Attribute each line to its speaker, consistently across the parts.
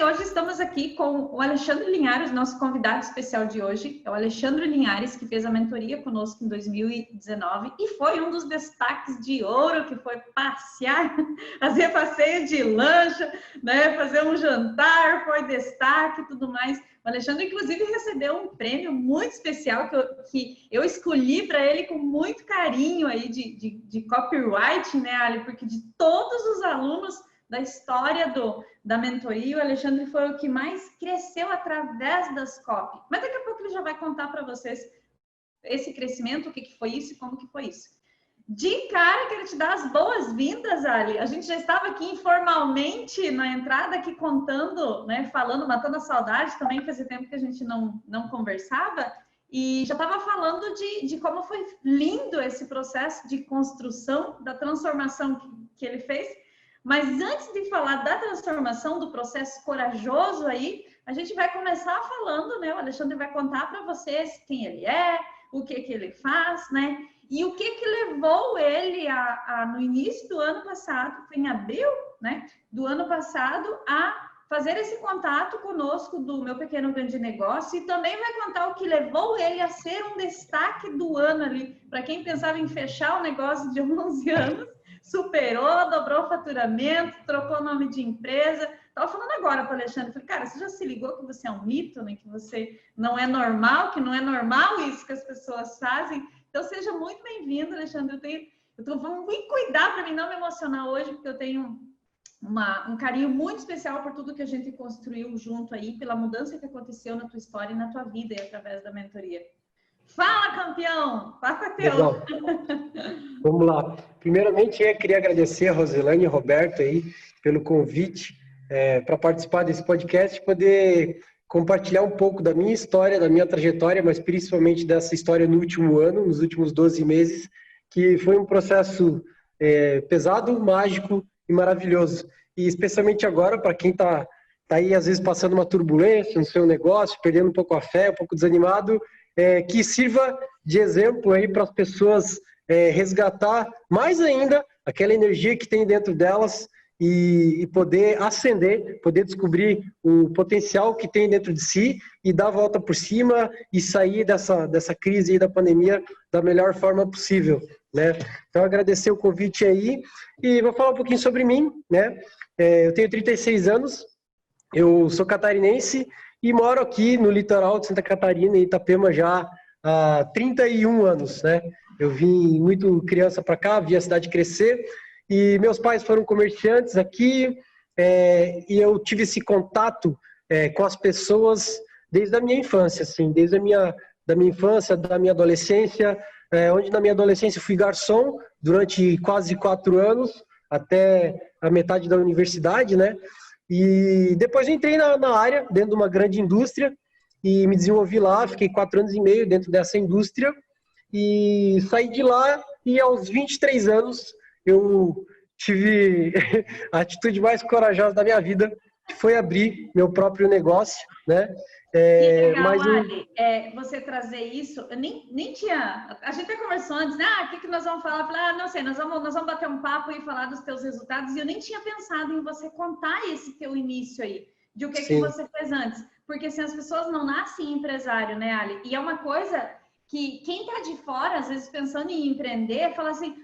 Speaker 1: hoje estamos aqui com o Alexandre Linhares, nosso convidado especial de hoje. É o Alexandre Linhares, que fez a mentoria conosco em 2019 e foi um dos destaques de ouro, que foi passear, fazer passeio de lancha, né? Fazer um jantar, foi destaque e tudo mais. O Alexandre, inclusive, recebeu um prêmio muito especial que eu escolhi para ele com muito carinho aí de copyright, né, Ali? Porque de todos os alunos da história da mentoria, o Alexandre foi o que mais cresceu através das copy. Mas daqui a pouco ele já vai contar para vocês esse crescimento, o que foi isso e como que foi isso. De cara, quero te dar as boas-vindas, Ali. A gente já estava aqui informalmente na entrada, aqui contando, né, falando, matando a saudade também, fazia tempo que a gente não conversava, e já estava falando de como foi lindo esse processo de construção, da transformação que ele fez. Mas antes de falar da transformação, do processo corajoso aí, a gente vai começar falando, né? O Alexandre vai contar para vocês quem ele é, o que ele faz, né? E o que levou ele no início do ano passado, foi em abril, né? Do ano passado, a fazer esse contato conosco do Meu Pequeno Grande Negócio, e também vai contar o que levou ele a ser um destaque do ano ali, para quem pensava em fechar o negócio de 11 anos, superou, dobrou o faturamento, trocou o nome de empresa. Estava falando agora para o Alexandre, falei, cara, você já se ligou que você é um mito, né? Que você não é normal, que não é normal isso que as pessoas fazem? Então, seja muito bem-vindo, Alexandre. Vamos cuidar para mim não me emocionar hoje, porque eu tenho um carinho muito especial por tudo que a gente construiu junto aí, pela mudança que aconteceu na tua história e na tua vida aí, através da mentoria. Fala, campeão! Passa teu!
Speaker 2: Legal. Vamos lá. Primeiramente, eu queria agradecer a Roselane e a Roberto aí pelo convite para participar desse podcast, poder compartilhar um pouco da minha história, da minha trajetória, mas principalmente dessa história no último ano, nos últimos 12 meses, que foi um processo pesado, mágico e maravilhoso. E especialmente agora, para quem está aí, às vezes, passando uma turbulência no seu negócio, perdendo um pouco a fé, um pouco desanimado, que sirva de exemplo aí para as pessoas resgatar mais ainda aquela energia que tem dentro delas e poder ascender, poder descobrir o potencial que tem dentro de si e dar a volta por cima e sair dessa crise aí da pandemia da melhor forma possível, né? Então, agradecer o convite aí e vou falar um pouquinho sobre mim, né? Eu tenho 36 anos, eu sou catarinense e moro aqui no litoral de Santa Catarina, em Itapema, já há 31 anos, né? Eu vim muito criança para cá, vi a cidade crescer e meus pais foram comerciantes aqui e eu tive esse contato com as pessoas desde a minha infância, assim, desde da minha infância, da minha adolescência, onde na minha adolescência fui garçom durante quase 4 anos, até a metade da universidade, né? E depois eu entrei na área, dentro de uma grande indústria, e me desenvolvi lá, fiquei 4 anos e meio dentro dessa indústria, e saí de lá, e aos 23 anos eu tive a atitude mais corajosa da minha vida, que foi abrir meu próprio negócio, né?
Speaker 1: Que legal, Ali, você trazer isso. Eu nem tinha. A gente até conversou antes, né? O que nós vamos falar? Eu falei, não sei, nós vamos bater um papo e falar dos teus resultados. E eu nem tinha pensado em você contar esse teu início aí, de o que você fez antes. Porque assim, as pessoas não nascem empresário, né, Ali? E é uma coisa que quem tá de fora, às vezes pensando em empreender, fala assim: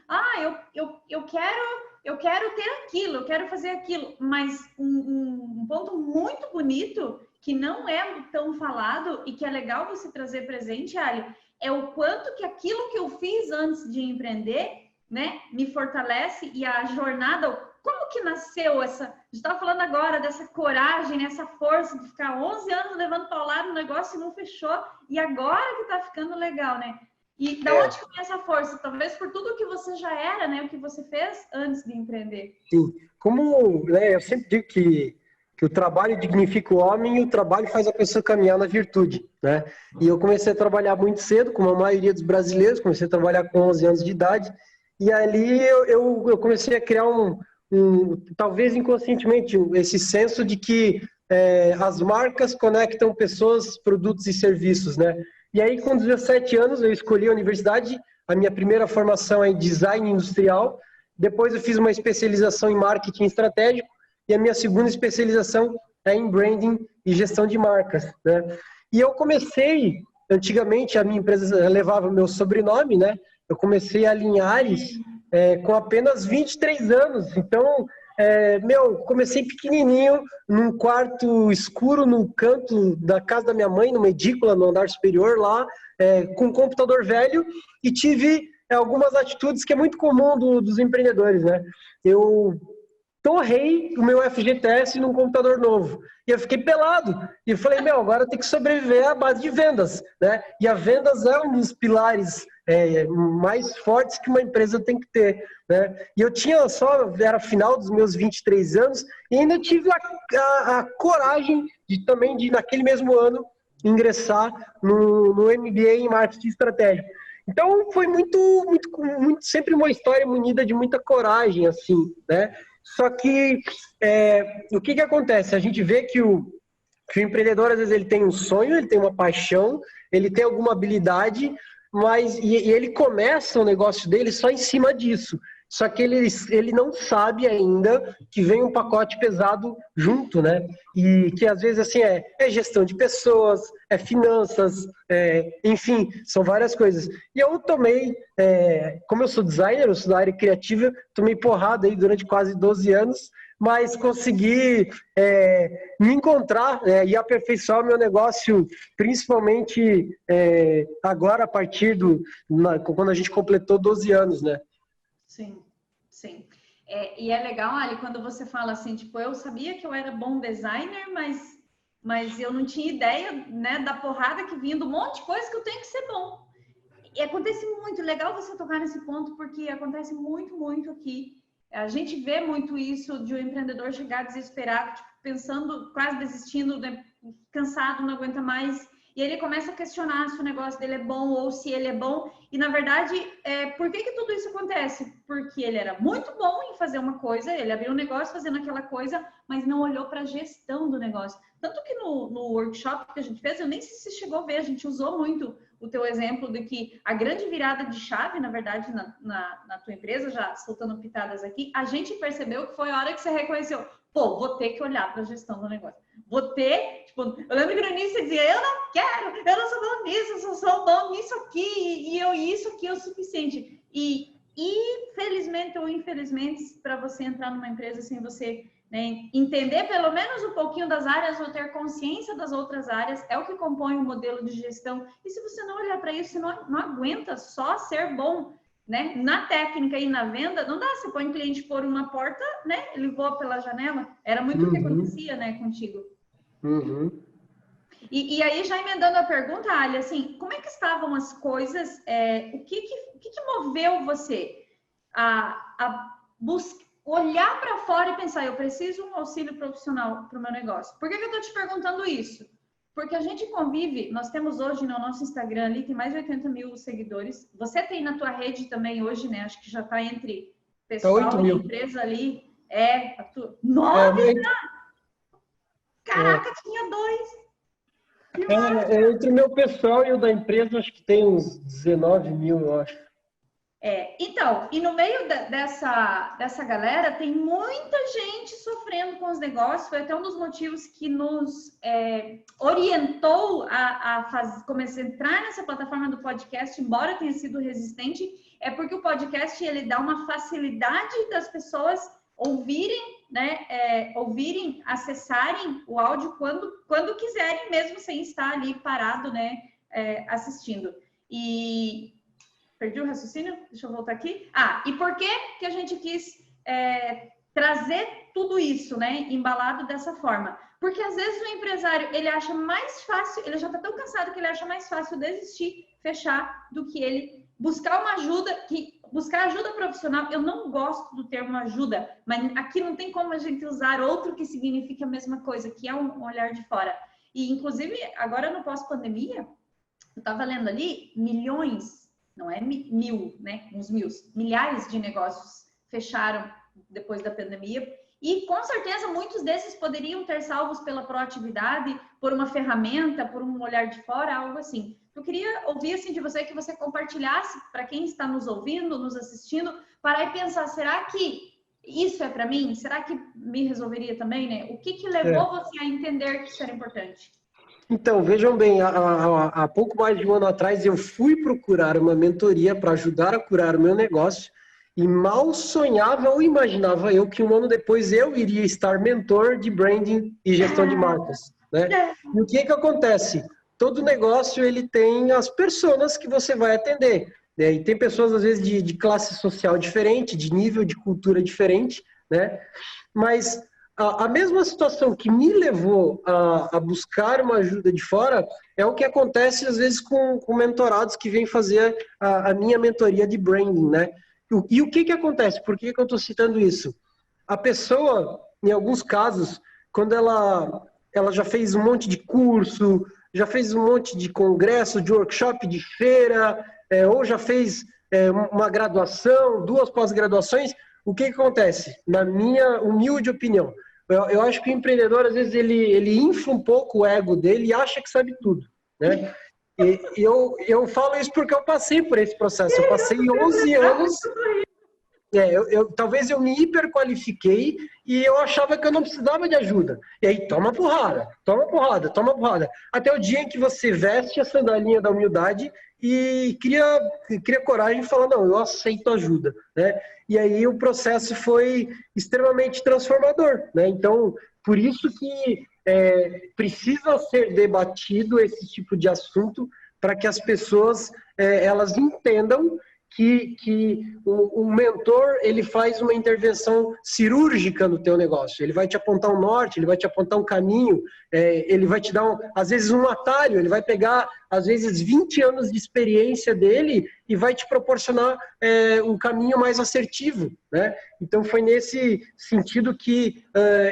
Speaker 1: eu quero ter aquilo, eu quero fazer aquilo. Mas um ponto muito bonito que não é tão falado e que é legal você trazer presente, Ali, é o quanto que aquilo que eu fiz antes de empreender, né, me fortalece e a jornada, como que nasceu essa, a gente estava falando agora dessa coragem, essa força de ficar 11 anos levando paulada no negócio e não fechou, e agora que tá ficando legal, né? E da onde que vem essa força? Talvez por tudo que você já era, né, o que você fez antes de empreender.
Speaker 2: Sim, como eu sempre digo que o trabalho dignifica o homem e o trabalho faz a pessoa caminhar na virtude, né? E eu comecei a trabalhar muito cedo, como a maioria dos brasileiros, comecei a trabalhar com 11 anos de idade, e ali eu comecei a criar talvez inconscientemente, esse senso de que as marcas conectam pessoas, produtos e serviços, né? E aí, com 17 anos, eu escolhi a universidade, a minha primeira formação é em design industrial, depois eu fiz uma especialização em marketing estratégico, e a minha segunda especialização é em branding e gestão de marcas, né? E eu comecei, antigamente a minha empresa levava o meu sobrenome, né? Eu comecei a Linhares com apenas 23 anos, então, comecei pequenininho, num quarto escuro, no canto da casa da minha mãe, numa edícula, no andar superior lá, com um computador velho, e tive algumas atitudes que é muito comum dos empreendedores, né? Eu torrei o meu FGTS num computador novo. E eu fiquei pelado. E eu falei, agora eu tenho que sobreviver à base de vendas, né? E a vendas é um dos pilares mais fortes que uma empresa tem que ter, né? E eu era final dos meus 23 anos, e ainda tive a coragem de, naquele mesmo ano, ingressar no MBA em Marketing Estratégico. Então, foi muito, sempre uma história munida de muita coragem, assim, né? Só que o que acontece? A gente vê que o empreendedor, às vezes, ele tem um sonho, ele tem uma paixão, ele tem alguma habilidade, mas ele começa o negócio dele só em cima disso. Só que ele não sabe ainda que vem um pacote pesado junto, né? E que às vezes assim é gestão de pessoas, é finanças, enfim, são várias coisas. E eu tomei, como eu sou designer, eu sou da área criativa, tomei porrada aí durante quase 12 anos, mas consegui me encontrar e aperfeiçoar o meu negócio, principalmente agora a partir quando a gente completou 12 anos, né?
Speaker 1: Sim, sim. E é legal, Ali, quando você fala assim, tipo, eu sabia que eu era bom designer, mas eu não tinha ideia, né, da porrada que vinha, do monte de coisa que eu tenho que ser bom. E acontece muito, legal você tocar nesse ponto, porque acontece muito, muito aqui. A gente vê muito isso de um empreendedor chegar desesperado, tipo, pensando, quase desistindo, né, cansado, não aguenta mais. E ele começa a questionar se o negócio dele é bom ou se ele é bom. E, na verdade, por que tudo isso acontece? Porque ele era muito bom em fazer uma coisa, ele abriu um negócio fazendo aquela coisa, mas não olhou para a gestão do negócio. Tanto que no workshop que a gente fez, eu nem sei se você chegou a ver, a gente usou muito o teu exemplo de que a grande virada de chave, na verdade, na tua empresa, já soltando pitadas aqui, a gente percebeu que foi a hora que você reconheceu, pô, vou ter que olhar para a gestão do negócio. Vou ter, tipo, eu lembro que no início você dizia, eu não quero, eu não sou bom nisso, eu sou bom nisso aqui, e isso aqui é o suficiente. E felizmente ou infelizmente, para você entrar numa empresa sem você, né, entender pelo menos um pouquinho das áreas ou ter consciência das outras áreas, é o que compõe o modelo de gestão. E se você não olhar para isso, você não aguenta só ser bom, né? Na técnica e na venda, não dá, você põe o cliente por uma porta, né? Ele voa pela janela. Era muito o que acontecia, né, contigo. E aí, já emendando a pergunta, Ali, assim, como é que estavam as coisas? O que moveu você a olhar para fora e pensar, eu preciso de um auxílio profissional para o meu negócio? Por que eu estou te perguntando isso? Porque a gente convive, nós temos hoje no nosso Instagram ali, tem mais de 80 mil seguidores. Você tem na tua rede também hoje, né? Acho que já está entre pessoal e empresa ali. 9? Caraca, tinha 2.
Speaker 2: Entre o meu pessoal e o da empresa, acho que tem uns 19 mil, eu acho.
Speaker 1: Então, e no meio dessa galera, tem muita gente sofrendo com os negócios. Foi até um dos motivos que nos orientou começar a entrar nessa plataforma do podcast, embora tenha sido resistente, é porque o podcast ele dá uma facilidade das pessoas ouvirem, né, acessarem o áudio quando quiserem, mesmo sem estar ali parado, né, assistindo. E perdi o raciocínio? Deixa eu voltar aqui. E por que a gente quis trazer tudo isso, né, embalado dessa forma? Porque às vezes o empresário, ele acha mais fácil, ele já está tão cansado que ele acha mais fácil desistir, fechar, do que ele buscar uma ajuda, buscar ajuda profissional. Eu não gosto do termo ajuda, mas aqui não tem como a gente usar outro que signifique a mesma coisa, que é um olhar de fora. E, inclusive, agora no pós-pandemia, eu estava lendo ali, milhões, não é mil, né? Uns milhares de negócios fecharam depois da pandemia. E, com certeza, muitos desses poderiam ter salvos pela proatividade, por uma ferramenta, por um olhar de fora, algo assim. Eu queria ouvir assim, de você, que você compartilhasse para quem está nos ouvindo, nos assistindo, parar e pensar, será que isso é para mim? Será que me resolveria também, né? O que levou você a entender que isso era importante?
Speaker 2: Então, vejam bem, há pouco mais de um ano atrás eu fui procurar uma mentoria para ajudar a curar o meu negócio e mal sonhava ou imaginava eu que um ano depois eu iria estar mentor de branding e gestão de marcas, né? E o que acontece? Todo negócio ele tem as pessoas que você vai atender, né? E tem pessoas às vezes de classe social diferente, de nível de cultura diferente, né? Mas a mesma situação que me levou a buscar uma ajuda de fora é o que acontece às vezes com mentorados que vêm fazer a minha mentoria de branding, né? E o que acontece? Por que eu estou citando isso? A pessoa, em alguns casos, quando ela já fez um monte de curso, já fez um monte de congresso, de workshop, de feira, ou já fez uma graduação, 2 pós-graduações, o que acontece? Na minha humilde opinião, eu acho que o empreendedor, às vezes, ele infla um pouco o ego dele e acha que sabe tudo, né? E eu falo isso porque eu passei por esse processo. Eu passei 11 anos... talvez eu me hiperqualifiquei e eu achava que eu não precisava de ajuda. E aí, toma porrada, toma porrada, toma porrada. Até o dia em que você veste a sandalinha da humildade e cria coragem de falar, não, eu aceito ajuda, né? E aí o processo foi extremamente transformador, né? Então, por isso que precisa ser debatido esse tipo de assunto para que as pessoas elas entendam que o mentor ele faz uma intervenção cirúrgica no teu negócio. Ele vai te apontar um norte, ele vai te apontar um caminho, ele vai te dar, às vezes, um atalho, ele vai pegar, às vezes, 20 anos de experiência dele e vai te proporcionar um caminho mais assertivo, né? Então, foi nesse sentido que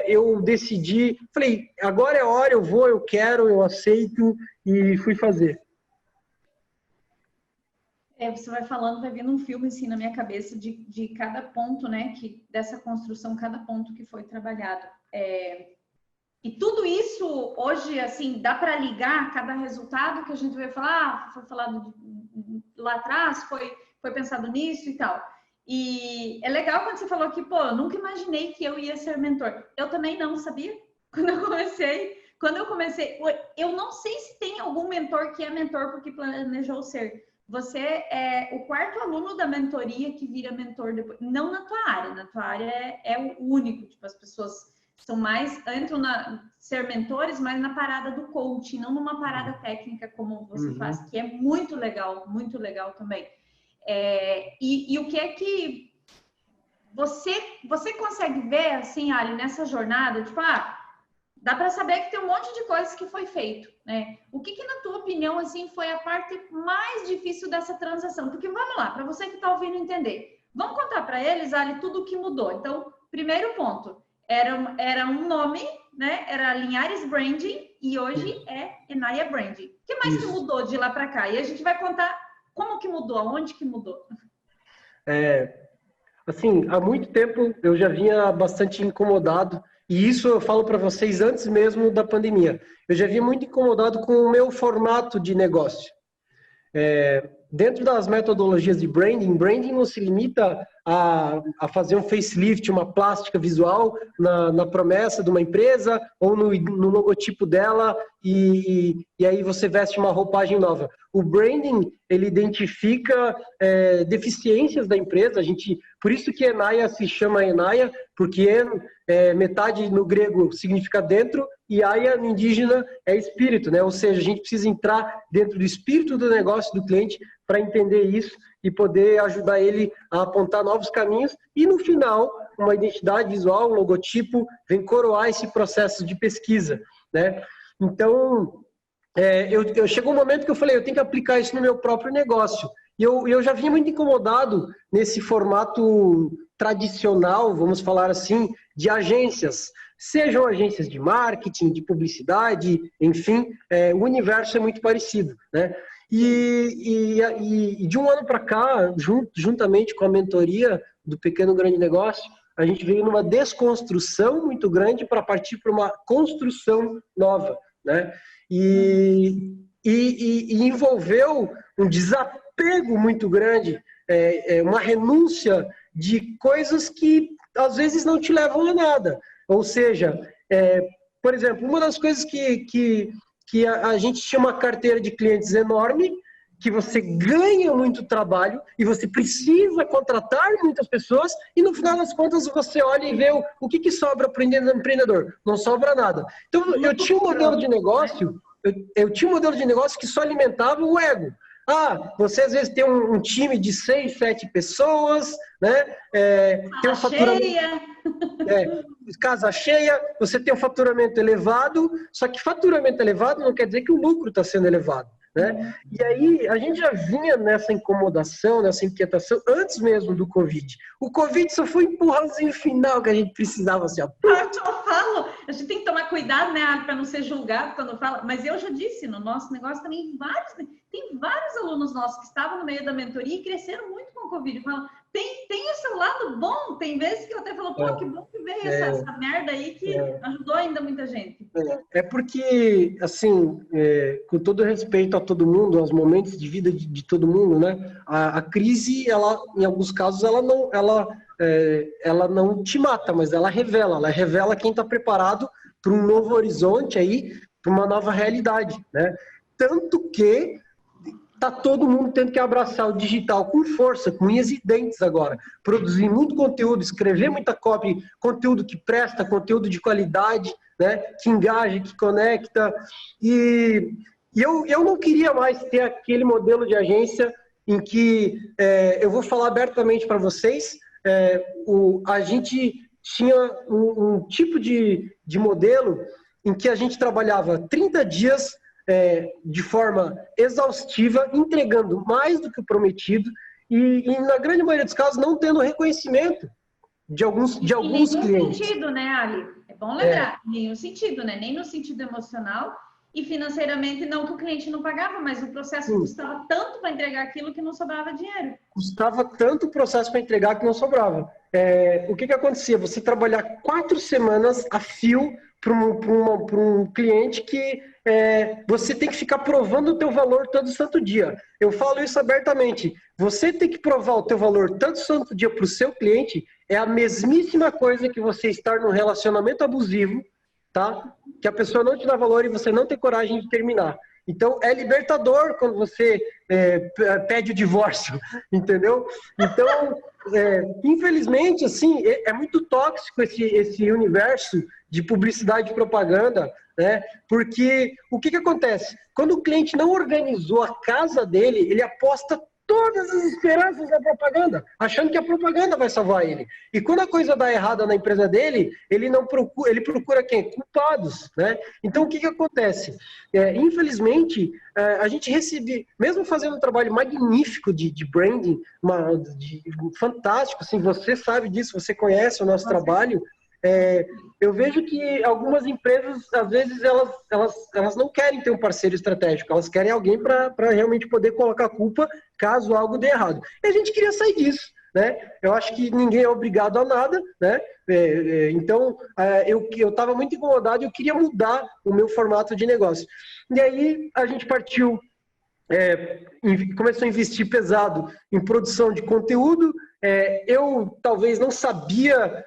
Speaker 2: eu decidi, falei, agora é a hora, eu vou, eu quero, eu aceito e fui fazer.
Speaker 1: Você vai falando, vai vendo um filme assim na minha cabeça de cada ponto, né, dessa construção, cada ponto que foi trabalhado. E tudo isso hoje, assim, dá para ligar cada resultado que a gente vai falar, foi falado lá atrás, foi pensado nisso e tal. E é legal quando você falou que, pô, eu nunca imaginei que eu ia ser mentor. Eu também não sabia quando eu comecei, eu não sei se tem algum mentor que é mentor porque planejou ser. Você é o 4º aluno da mentoria que vira mentor depois. Não na tua área é o único. Tipo, as pessoas são entram ser mentores, mas na parada do coaching, não numa parada técnica como você faz, que é muito legal também. E o que é que você consegue ver, assim, Ali, nessa jornada, tipo, dá para saber que tem um monte de coisas que foi feito, né? O que na tua opinião, assim, foi a parte mais difícil dessa transação? Porque, vamos lá, para você que está ouvindo entender, vamos contar para eles, Ali, tudo o que mudou. Então, primeiro ponto, era um nome, né? Era Linhares Branding e hoje é Enaia Branding. O que mais que mudou de lá para cá? E a gente vai contar como que mudou, aonde que mudou.
Speaker 2: Assim, há muito tempo eu já vinha bastante incomodado. E isso eu falo para vocês antes mesmo da pandemia. Eu já vinha muito incomodado com o meu formato de negócio. Dentro das metodologias de branding não se limita a fazer um facelift, uma plástica visual na promessa de uma empresa ou no logotipo dela e aí você veste uma roupagem nova. O branding, ele identifica deficiências da empresa. Por isso que Enaia se chama Enaia, porque metade no grego significa dentro e Aia no indígena é espírito, né? Ou seja, a gente precisa entrar dentro do espírito do negócio do cliente para entender isso e poder ajudar ele a apontar novos caminhos e, no final, uma identidade visual, um logotipo, vem coroar esse processo de pesquisa, né? Então, chegou um momento que eu falei, eu tenho que aplicar isso no meu próprio negócio. E eu já vinha muito incomodado nesse formato tradicional, vamos falar assim, de agências. Sejam agências de marketing, de publicidade, enfim, o universo é muito parecido, né? E de um ano para cá, juntamente com a mentoria do Pequeno Grande Negócio, a gente veio numa desconstrução muito grande para partir para uma construção nova, né? E envolveu um desapego muito grande, uma renúncia de coisas que às vezes não te levam a nada. Ou seja, por exemplo, uma das coisas que a gente tinha uma carteira de clientes enorme, que você ganha muito trabalho e você precisa contratar muitas pessoas e no final das contas você olha e vê o que sobra para o empreendedor. Não sobra nada. Então eu tinha um modelo de negócio, eu tinha um modelo de negócio que só alimentava o ego. Você às vezes tem um time de 6, 7 pessoas, né? Tem um faturamento, casa cheia, você tem um faturamento elevado, só que faturamento elevado não quer dizer que o lucro está sendo elevado. Né? E aí a gente já vinha nessa incomodação, nessa inquietação antes mesmo do Covid. O Covid só foi um empurrãozinho final que a gente precisava assim, ó.
Speaker 1: Eu falo, a gente tem que tomar cuidado, né, para não ser julgado quando fala, mas eu já disse, no nosso negócio também tem vários alunos nossos que estavam no meio da mentoria e cresceram muito com o Covid. Falam, tem o seu lado bom, tem vezes que eu até falo, pô, que bom que veio essa merda aí que ajudou ainda muita gente.
Speaker 2: É porque, assim, com todo respeito a todo mundo, aos momentos de vida de todo mundo, né? A crise, ela, em alguns casos, ela não te mata, mas ela revela quem está preparado para um novo horizonte aí, para uma nova realidade, né? Tanto que tá todo mundo tendo que abraçar o digital com força, com unhas e dentes agora. Produzir muito conteúdo, escrever muita copy, conteúdo que presta, conteúdo de qualidade, né? Que engaja, que conecta. E eu não queria mais ter aquele modelo de agência em que, eu vou falar abertamente para vocês, a gente tinha um tipo de modelo em que a gente trabalhava 30 dias de forma exaustiva, entregando mais do que o prometido e na grande maioria dos casos não tendo reconhecimento de alguns clientes.
Speaker 1: Nenhum sentido, né, Ali? É bom lembrar, nenhum sentido, né? Nem no sentido emocional e financeiramente não que o cliente não pagava, mas o processo custava tanto para entregar aquilo que não sobrava dinheiro.
Speaker 2: Custava tanto o processo para entregar que não sobrava. O que acontecia? Você trabalhar 4 semanas a fio para um cliente que você tem que ficar provando o teu valor todo santo dia. Eu falo isso abertamente. Você tem que provar o teu valor todo santo dia para o seu cliente é a mesmíssima coisa que você estar num relacionamento abusivo, tá? Que a pessoa não te dá valor e você não tem coragem de terminar. Então, é libertador quando você pede o divórcio, entendeu? Então, infelizmente, assim, é muito tóxico esse universo de publicidade e propaganda, né? Porque o que acontece? Quando o cliente não organizou a casa dele, ele aposta todas as esperanças na propaganda, achando que a propaganda vai salvar ele. E quando a coisa dá errada na empresa dele, ele procura quem? Culpados, né? Então, o que acontece? Infelizmente, a gente recebe, mesmo fazendo um trabalho magnífico de branding, fantástico, assim, você sabe disso, você conhece o nosso trabalho, eu vejo que algumas empresas, às vezes, elas não querem ter um parceiro estratégico, elas querem alguém para realmente poder colocar a culpa caso algo dê errado. E a gente queria sair disso, né? Eu acho que ninguém é obrigado a nada, né? Então, eu estava muito incomodado e eu queria mudar o meu formato de negócio. E aí, a gente partiu, começou a investir pesado em produção de conteúdo. Eu talvez não sabia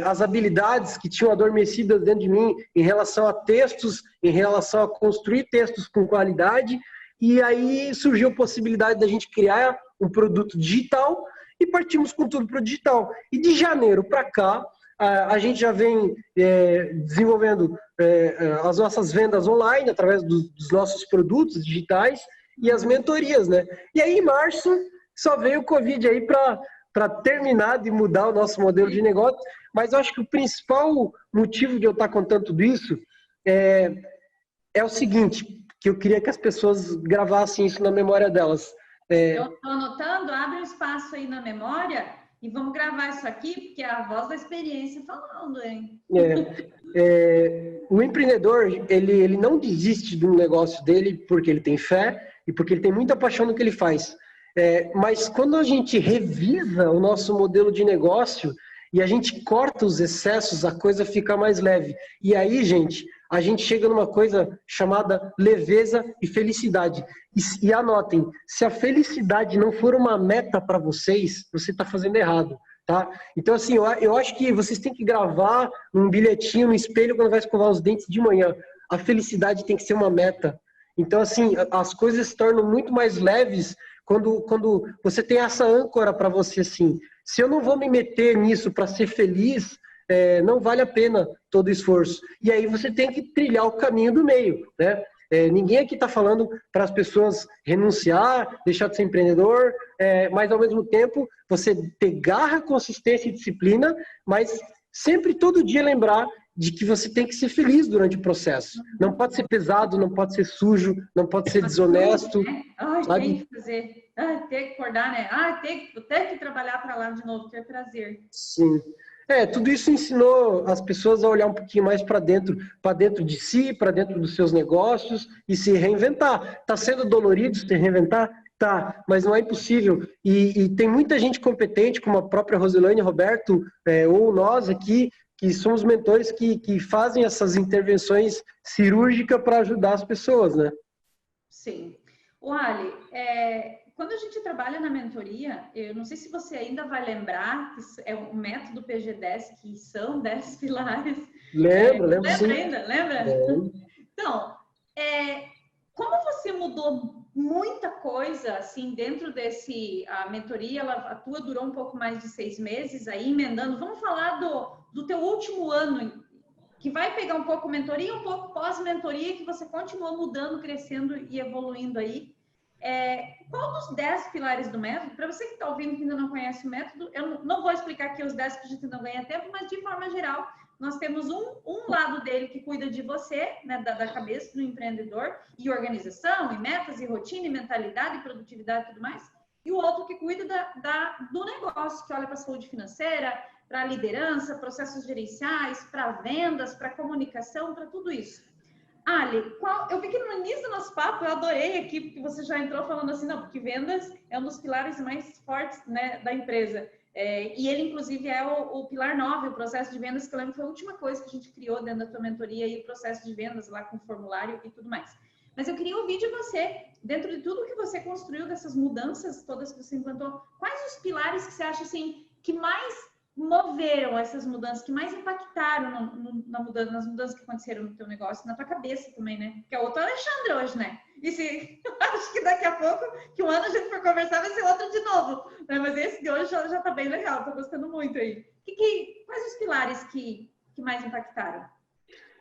Speaker 2: as habilidades que tinham adormecidas dentro de mim em relação a textos, em relação a construir textos com qualidade, e aí surgiu a possibilidade da gente criar um produto digital e partimos com tudo para o digital. E de janeiro para cá, a gente já vem desenvolvendo as nossas vendas online através dos nossos produtos digitais e as mentorias, né? E aí em março só veio o Covid aí para terminar de mudar o nosso modelo de negócio, mas eu acho que o principal motivo de eu estar contando tudo isso é o seguinte, que eu queria que as pessoas gravassem isso na memória delas.
Speaker 1: Eu estou anotando, abre um espaço aí na memória e vamos gravar isso aqui, porque é a voz da experiência falando, hein?
Speaker 2: O empreendedor, ele não desiste do negócio dele porque ele tem fé e porque ele tem muita paixão no que ele faz. Mas quando a gente revisa o nosso modelo de negócio e a gente corta os excessos, a coisa fica mais leve. E aí, gente, a gente chega numa coisa chamada leveza e felicidade. E anotem, se a felicidade não for uma meta para vocês, você está fazendo errado. tá? Então, assim, eu acho que vocês têm que gravar um bilhetinho no espelho quando vai escovar os dentes de manhã. A felicidade tem que ser uma meta. Então, assim, as coisas se tornam muito mais leves quando você tem essa âncora para você, assim. Se eu não vou me meter nisso para ser feliz, não vale a pena todo o esforço. E aí você tem que trilhar o caminho do meio, né? Ninguém aqui está falando para as pessoas renunciar, deixar de ser empreendedor, mas ao mesmo tempo você ter garra, consistência e disciplina, mas sempre todo dia lembrar de que você tem que ser feliz durante o processo. Não pode ser pesado, não pode ser sujo, não pode ser desonesto.
Speaker 1: Ai,
Speaker 2: sabe?
Speaker 1: tem que fazer, tem que acordar, né? Tem que trabalhar para lá de novo, ter prazer.
Speaker 2: Sim. Tudo isso ensinou as pessoas a olhar um pouquinho mais para dentro de si, para dentro dos seus negócios e se reinventar. Está sendo dolorido se reinventar? Tá, mas não é impossível. E tem muita gente competente, como a própria Rosilane, Roberto, ou nós aqui, que somos mentores que fazem essas intervenções cirúrgicas para ajudar as pessoas, né?
Speaker 1: Sim. O Ali, quando a gente trabalha na mentoria, eu não sei se você ainda vai lembrar que é o método PG10, que são 10 pilares.
Speaker 2: Lembra sim.
Speaker 1: Ainda? Lembra? Então, como você mudou muita coisa, assim, dentro a mentoria, a tua durou um pouco mais de 6 meses, aí emendando, vamos falar do teu último ano, que vai pegar um pouco mentoria, um pouco pós-mentoria, que você continuou mudando, crescendo e evoluindo aí. Qual dos 10 pilares do método, para você que está ouvindo que ainda não conhece o método, eu não vou explicar aqui os 10 que a gente não ganha tempo, mas de forma geral, nós temos um lado dele que cuida de você, né, da cabeça do empreendedor, e organização, e metas, e rotina, e mentalidade, e produtividade e tudo mais, e o outro que cuida do negócio, que olha para a saúde financeira, para a liderança, processos gerenciais, para vendas, para comunicação, para tudo isso. Ali, eu vi que no início do nosso papo, eu adorei aqui, porque você já entrou falando assim, não, porque vendas é um dos pilares mais fortes, né, da empresa. E ele, inclusive, é o pilar 9, o processo de vendas, que eu lembro que foi a última coisa que a gente criou dentro da tua mentoria, e o processo de vendas lá com formulário e tudo mais. Mas eu queria ouvir de você, dentro de tudo que você construiu, dessas mudanças todas que você implantou, quais os pilares que você acha, assim, que mais moveram essas mudanças, que mais impactaram nas mudanças que aconteceram no teu negócio, na tua cabeça também, né? Que é outro Alexandre hoje, né? E acho que daqui a pouco, que um ano a gente for conversar, vai ser outro de novo, né? Mas esse de hoje já tá bem legal, tô gostando muito aí. Quais os pilares que mais impactaram?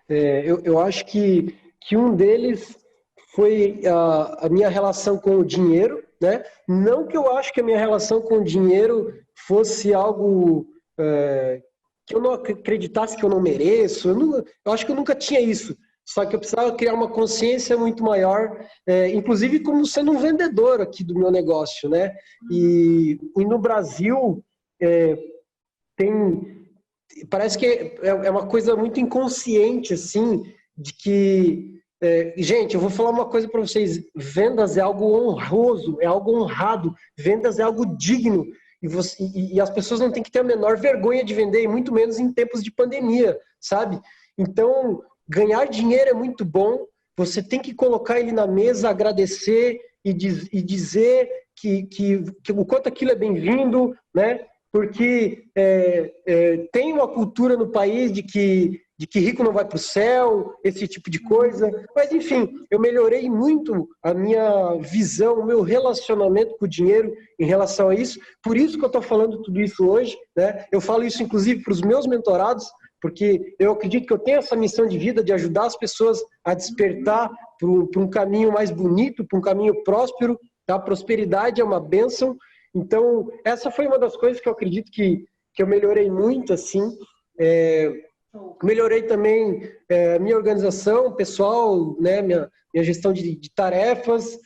Speaker 2: Eu acho que um deles foi a minha relação com o dinheiro, né? Não que eu acho que a minha relação com o dinheiro fosse algo que eu não acreditasse que eu não mereço. Eu acho que eu nunca tinha isso. Só que eu precisava criar uma consciência muito maior, inclusive como sendo um vendedor aqui do meu negócio, né? E no Brasil parece que é uma coisa muito inconsciente, assim, de que gente, eu vou falar uma coisa para vocês: vendas é algo honroso, é algo honrado, vendas é algo digno. E as pessoas não têm que ter a menor vergonha de vender, e muito menos em tempos de pandemia, sabe? Então, ganhar dinheiro é muito bom, você tem que colocar ele na mesa, agradecer e dizer que o quanto aquilo é bem-vindo, né? Porque tem uma cultura no país de que rico não vai para o céu, esse tipo de coisa. Mas, enfim, eu melhorei muito a minha visão, o meu relacionamento com o dinheiro em relação a isso. Por isso que eu estou falando tudo isso hoje, né? Eu falo isso, inclusive, para os meus mentorados, porque eu acredito que eu tenho essa missão de vida de ajudar as pessoas a despertar para um caminho mais bonito, para um caminho próspero. A prosperidade é uma bênção. Então, essa foi uma das coisas que eu acredito que eu melhorei muito, assim. Melhorei também minha organização pessoal, né, minha gestão de tarefas,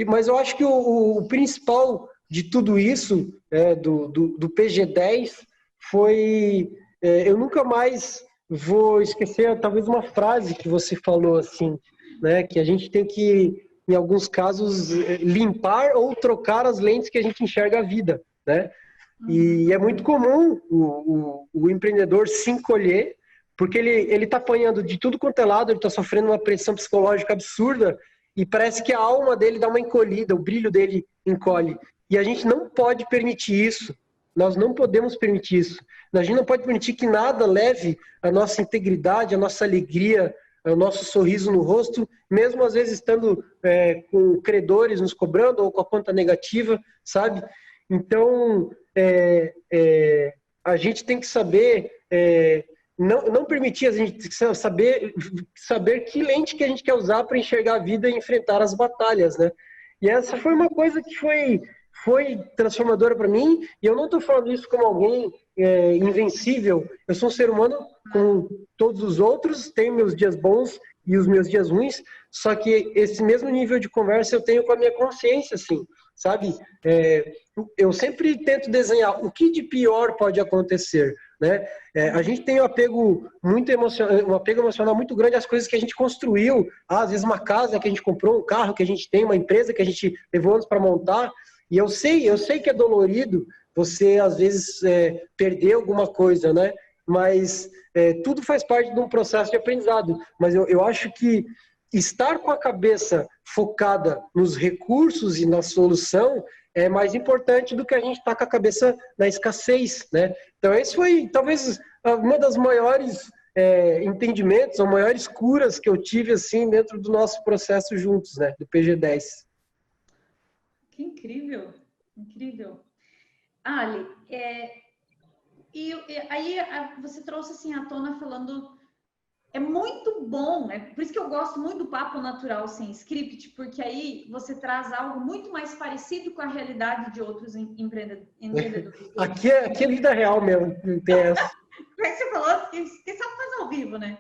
Speaker 2: mas eu acho que o principal de tudo isso, do PG10, foi... eu nunca mais vou esquecer, talvez, uma frase que você falou, assim, né, que a gente tem que, em alguns casos, limpar ou trocar as lentes que a gente enxerga a vida, né? E é muito comum o empreendedor se encolher, porque ele está apanhando de tudo quanto é lado, ele está sofrendo uma pressão psicológica absurda, e parece que a alma dele dá uma encolhida, o brilho dele encolhe. E a gente não pode permitir isso. Nós não podemos permitir isso. A gente não pode permitir que nada leve a nossa integridade, a nossa alegria, o nosso sorriso no rosto, mesmo às vezes estando com credores nos cobrando ou com a conta negativa, sabe? Então, a gente tem que saber, não permitir, a gente saber que lente que a gente quer usar para enxergar a vida e enfrentar as batalhas, né? E essa foi uma coisa que foi transformadora para mim, e eu não estou falando isso como alguém invencível. Eu sou um ser humano como todos os outros, tenho meus dias bons e os meus dias ruins, só que esse mesmo nível de conversa eu tenho com a minha consciência, assim, sabe? Eu sempre tento desenhar o que de pior pode acontecer, né? A gente tem um apego emocional muito grande às coisas que a gente construiu, às vezes uma casa que a gente comprou, um carro que a gente tem, uma empresa que a gente levou anos para montar, e eu sei que é dolorido você, às vezes, perder alguma coisa, né? Mas tudo faz parte de um processo de aprendizado. Mas eu acho que estar com a cabeça focada nos recursos e na solução é mais importante do que a gente estar com a cabeça na escassez, né? Então, esse foi, talvez, uma das maiores entendimentos, ou maiores curas que eu tive, assim, dentro do nosso processo juntos, né? Do PG10.
Speaker 1: Que incrível, incrível. Ali, e aí você trouxe assim à tona falando, é muito bom, por isso que eu gosto muito do papo natural sem script, porque aí você traz algo muito mais parecido com a realidade de outros empreendedores.
Speaker 2: Aqui é vida real mesmo, tem essa.
Speaker 1: Como é que você falou? Quem sabe faz ao vivo, né?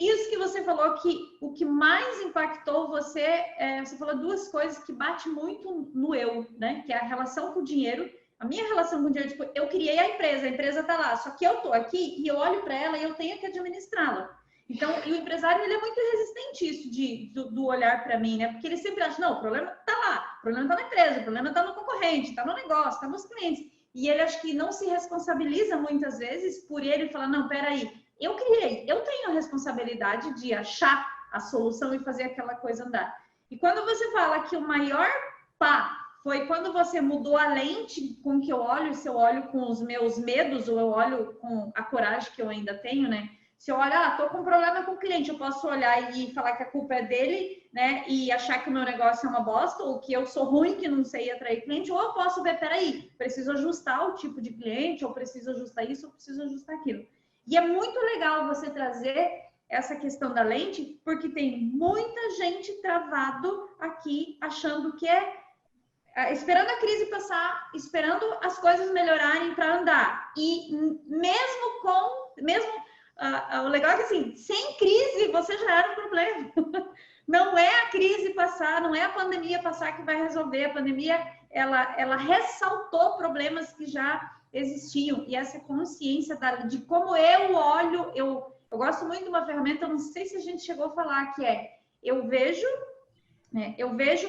Speaker 1: Isso que você falou, que o que mais impactou você, você falou duas coisas que bate muito no eu, né? Que é a relação com o dinheiro. A minha relação com o dinheiro, tipo, eu criei a empresa tá lá, só que eu tô aqui e eu olho para ela e eu tenho que administrá-la. Então, e o empresário, ele é muito resistente isso do olhar para mim, né? Porque ele sempre acha, não, o problema tá lá, o problema tá na empresa, o problema tá no concorrente, tá no negócio, tá nos clientes. E ele acha que não se responsabiliza muitas vezes por ele falar, não, peraí, eu criei, eu tenho a responsabilidade de achar a solução e fazer aquela coisa andar. E quando você fala que o maior foi quando você mudou a lente com que eu olho, se eu olho com os meus medos ou eu olho com a coragem que eu ainda tenho, né? Se eu olhar, tô com um problema com o cliente, eu posso olhar e falar que a culpa é dele, né? E achar que o meu negócio é uma bosta, ou que eu sou ruim, que não sei atrair cliente, ou eu posso ver, peraí, preciso ajustar o tipo de cliente, ou preciso ajustar isso, ou preciso ajustar aquilo. E é muito legal você trazer essa questão da lente, porque tem muita gente travado aqui, achando que esperando a crise passar, esperando as coisas melhorarem para andar. E mesmo o legal é que assim, sem crise você já era um problema. Não é a crise passar, não é a pandemia passar que vai resolver. A pandemia, ela ressaltou problemas que já existiam. E essa consciência de como eu olho, eu gosto muito de uma ferramenta, eu não sei se a gente chegou a falar, que é eu vejo,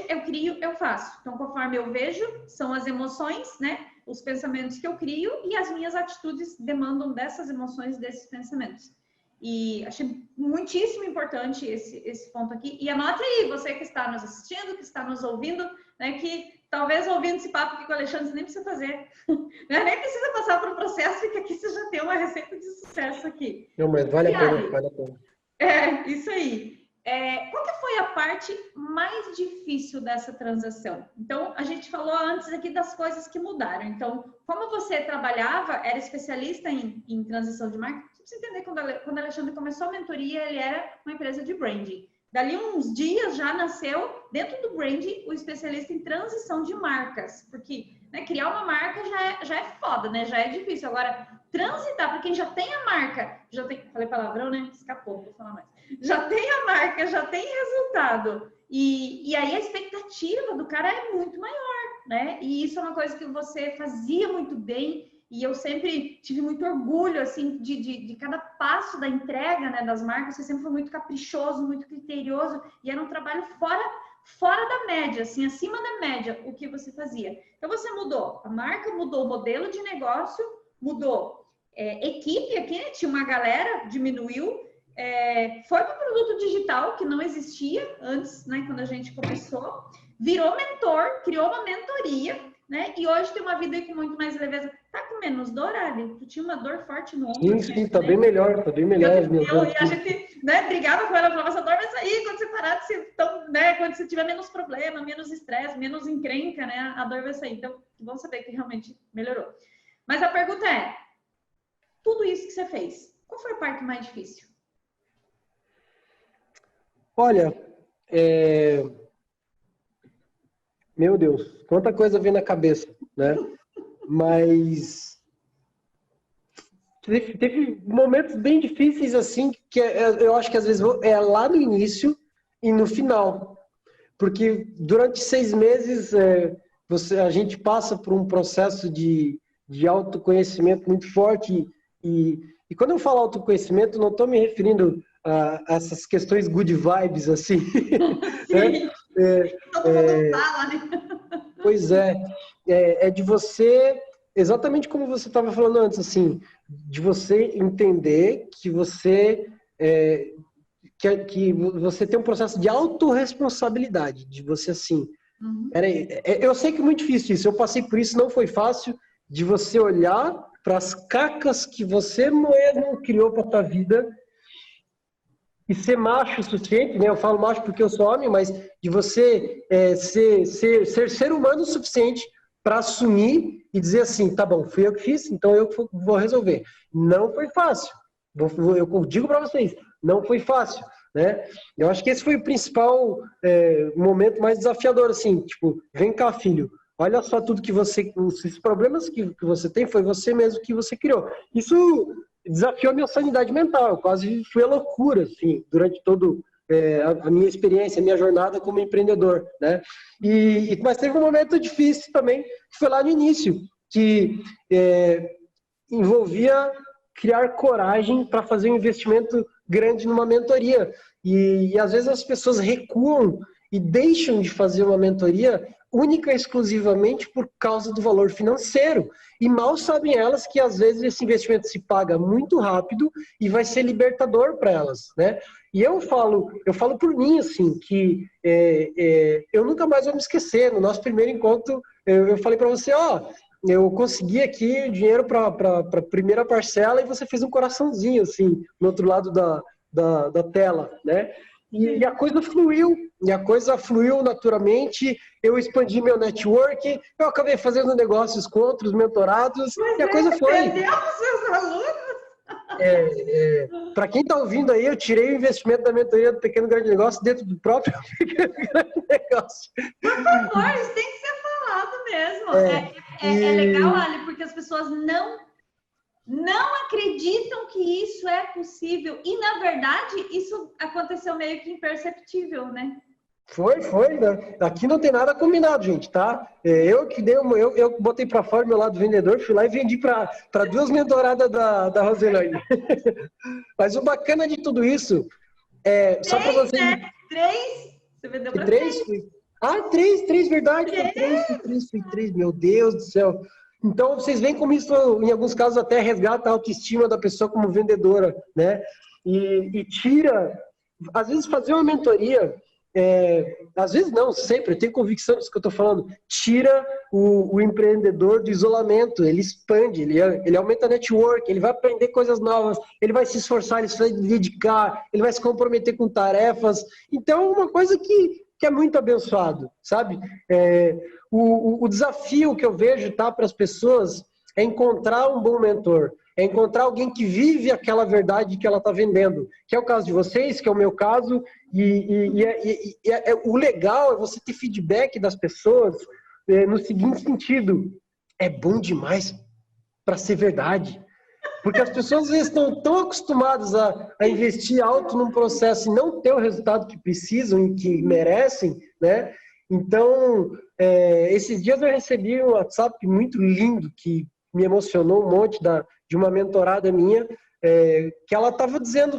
Speaker 1: eu crio, eu faço. Então, conforme eu vejo, são as emoções, né? Os pensamentos que eu crio e as minhas atitudes demandam dessas emoções, desses pensamentos. E achei muitíssimo importante esse ponto aqui. E anote aí, você que está nos assistindo, que está nos ouvindo, né? Que talvez ouvindo esse papo aqui com o Alexandre, você nem precisa fazer. Né? Nem precisa passar por um processo, porque aqui você já tem uma receita de sucesso aqui.
Speaker 2: Não, mas vale a pena, vale a pena.
Speaker 1: Isso aí. Qual que foi a parte mais difícil dessa transação? Então, a gente falou antes aqui das coisas que mudaram. Então, como você trabalhava, era especialista em transição de marca, você entender, quando o Alexandre começou a mentoria, ele era uma empresa de branding. Dali uns dias já nasceu, dentro do branding, o especialista em transição de marcas. Porque criar uma marca já é foda, né? Já é difícil. Agora, transitar, para quem já tem a marca, falei palavrão, né? Escapou, vou falar mais. Já tem a marca, já tem resultado. E aí a expectativa do cara é muito maior, né? E isso é uma coisa que você fazia muito bem. E eu sempre tive muito orgulho, assim, de cada passo da entrega, né, das marcas. Você sempre foi muito caprichoso, muito criterioso. E era um trabalho fora da média, assim, acima da média, o que você fazia. Então, você mudou a marca, mudou o modelo de negócio, mudou equipe aqui, né? Tinha uma galera, diminuiu. Foi para o produto digital, que não existia antes, né, quando a gente começou. Virou mentor, criou uma mentoria. né? E hoje tem uma vida com muito mais leveza. Tá com menos dor, Ali? Tu tinha uma dor forte no
Speaker 2: Sim,
Speaker 1: ombro?
Speaker 2: sim, tá bem melhor, tá bem melhor.
Speaker 1: E a gente, né, brigava com ela, falava, essa dor vai sair quando você parar de ser tão, né, quando você tiver menos problema, menos estresse, menos encrenca, né, a dor vai sair. Então, vamos saber que realmente melhorou. Mas a pergunta é, tudo isso que você fez, qual foi a parte mais difícil?
Speaker 2: Olha, meu Deus, quanta coisa vem na cabeça, né? Mas teve momentos bem difíceis, assim, que eu acho que às vezes é lá no início e no final. Porque durante 6 meses a gente passa por um processo de autoconhecimento muito forte. E quando eu falo autoconhecimento, não estou me referindo a essas questões good vibes, assim.
Speaker 1: Sim, todo mundo fala, né?
Speaker 2: Pois é, é de você, exatamente como você estava falando antes, assim, de você entender que você que você tem um processo de autorresponsabilidade, de você assim, peraí, eu sei que é muito difícil isso, eu passei por isso, não foi fácil, de você olhar para as cacas que você mesmo criou para a tua vida e ser macho o suficiente, né? Eu falo macho porque eu sou homem, mas de você ser humano o suficiente para assumir e dizer assim, tá bom, fui eu que fiz, então eu vou resolver. Não foi fácil. Eu digo para vocês, não foi fácil, né? Eu acho que esse foi o principal momento mais desafiador, assim, tipo, vem cá, filho, olha só tudo que esses problemas que você tem, foi você mesmo que você criou. Isso desafiou a minha sanidade mental, eu quase fui à loucura, assim, durante todo a minha experiência, a minha jornada como empreendedor, né? Mas teve um momento difícil também, que foi lá no início, que envolvia criar coragem para fazer um investimento grande numa mentoria. E às vezes as pessoas recuam e deixam de fazer uma mentoria única e exclusivamente por causa do valor financeiro. E mal sabem elas que às vezes esse investimento se paga muito rápido e vai ser libertador para elas, né? E eu falo por mim, assim, que eu nunca mais vou me esquecer. No nosso primeiro encontro, eu falei para você, eu consegui aqui dinheiro para a primeira parcela e você fez um coraçãozinho, assim, no outro lado da tela, né? E a coisa fluiu naturalmente, eu expandi meu network, eu acabei fazendo negócios com outros mentorados, e a coisa foi.
Speaker 1: Perdeu os seus alunos?
Speaker 2: Para quem está ouvindo aí, eu tirei o investimento da mentoria do Pequeno Grande Negócio dentro do próprio Pequeno Grande Negócio.
Speaker 1: Por favor, isso tem que ser falado mesmo. É legal, Ali, porque as pessoas não acreditam que isso é possível. E, na verdade, isso aconteceu meio que imperceptível, né?
Speaker 2: Foi, né? Aqui não tem nada combinado, gente, tá? Eu botei para fora meu lado vendedor, fui lá e vendi para 2 mentoradas da Roselane. Mas o bacana de tudo isso só para vocês.
Speaker 1: Né? 3? Você vendeu para
Speaker 2: 3? Três, verdade. Foi 3, meu Deus do céu. Então, vocês veem como isso, em alguns casos, até resgata a autoestima da pessoa como vendedora, né? E tira... Às vezes, fazer uma mentoria... às vezes não, sempre, eu tenho convicção disso que eu estou falando, tira o empreendedor do isolamento, ele expande, ele aumenta a network, ele vai aprender coisas novas, ele vai se esforçar, ele vai se dedicar, ele vai se comprometer com tarefas. Então, é uma coisa que é muito abençoado, sabe? O desafio que eu vejo, tá, para as pessoas é encontrar um bom mentor, é encontrar alguém que vive aquela verdade que ela está vendendo, que é o caso de vocês, que é o meu caso, o legal é você ter feedback das pessoas no seguinte sentido, é bom demais para ser verdade. Porque as pessoas às vezes estão tão acostumadas a investir alto num processo e não ter o resultado que precisam e que merecem, né? Então, esses dias eu recebi um WhatsApp muito lindo que me emocionou um monte de uma mentorada minha, que ela estava dizendo,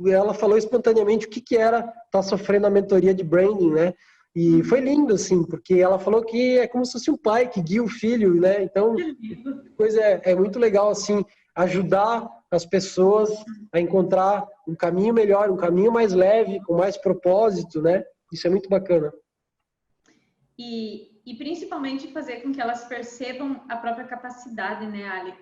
Speaker 2: ela falou espontaneamente o que era estar sofrendo a mentoria de branding, né? E foi lindo, assim, porque ela falou que é como se fosse um pai que guia o filho, né? Então, coisa é muito legal, assim, ajudar as pessoas a encontrar um caminho melhor, um caminho mais leve, com mais propósito, né? Isso é muito bacana.
Speaker 1: E e principalmente fazer com que elas percebam a própria capacidade, né, Ali?